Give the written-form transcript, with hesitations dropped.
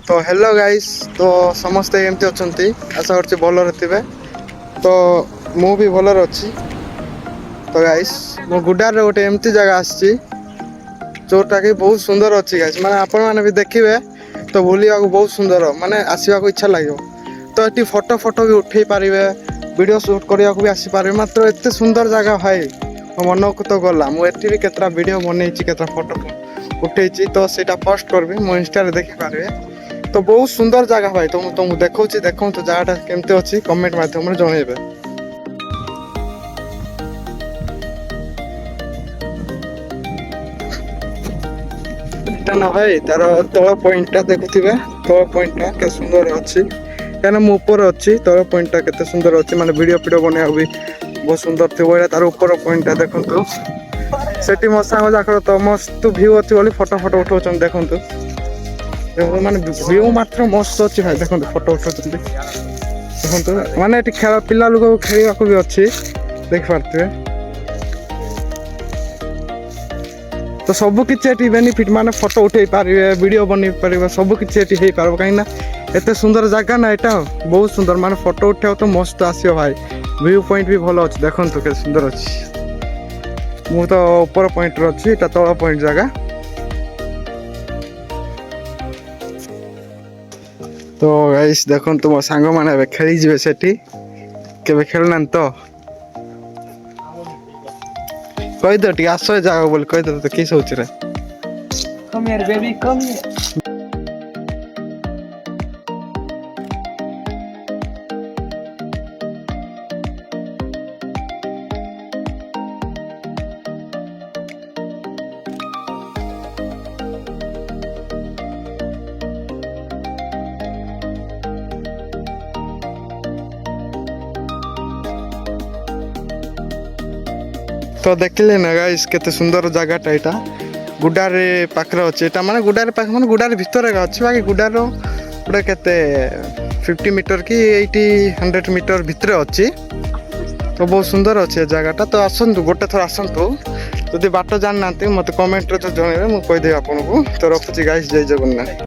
तो hello guys. तो समस्ते एमती अच्छी आशा कर भलर थे। तो मु भी भलर अच्छी। तो गाइस मो गुडार गोटे एमती जगह आसी जोटा कि बहुत सुंदर अच्छी गाइस माने आपण माने भी देखिए तो बुलिया बहुत सुंदर माने आसवा को इच्छा लगे। तो ये फोटो फोटो भी उठे पारे वीडियो शूट करने को भी आसीपारे मात्र एत सुंदर जगह भाई मो मन को तो गला मुझे भी केतरा वीडियो बनई केतरा फोटो उठे तो सीटा पोस्ट करबी मो इंस्टा देखिपारे। तो बहुत सुंदर जगह भाई तुमको देखो देखो तो जगह केमती अच्छी कमेंट मध्यम जनइबे। ना भाई तार तल पॉइंटा देखुवे तल पॉइंटा के सुंदर अच्छी क्या मु ऊपर अच्छी तल पॉइंटा केते सुंदर अच्छी माने वीडियो वीडियो बना भी बहुत सुंदर थी तार ऊपर पॉइंटा देखु सेठी मो सांग जाकर तो मस्त व्यू अच्छी बोली फोटो फोटो उठाउछन देखु माने व्यू मात्र मस्त अच्छी भाई देखो फोटो उठाउछन देखो माने एटी खेल पिला लोक खेलवा को भी अच्छी देख पारते। तो सब किसी बेनिफिट माने फोटो उठे पारे वीडियो बन पारे सब किसी हो पार कहीं एत सुंदर जगह ना यहाँ बहुत सुंदर माने फोटो उठे तो मस्त आसो भाई व्यू पॉइंट भी भल अच्छे देखो के सुंदर अच्छी मु तो ऊपर पॉइंट अच्छी तल पॉइंट जगह। तो गाइस देखो तुम सांग मैंने खेली जी से के खेलना तो कहीदे टे आस जगह बोल कहीदे तो किस सोच रे Come here, baby, come here. तो देखिले ना गाइस केते सुंदर जगहटा यहाँ गुडार पाखे अच्छे यहाँ माने गुडार पाखे माने गुडार भितर अच्छे बाकी गुडार गोटे केते 50 मीटर कि 80-100 मीटर भितर अच्छी। तो बहुत सुंदर अच्छे जगहटा। तो आसतु गोटे थर आसतु जदि बाट जाना मत कमेंट तो जनइबे मुझे कहीदेवी आपको। तो रखुची गाइस जय जगन्नाथ।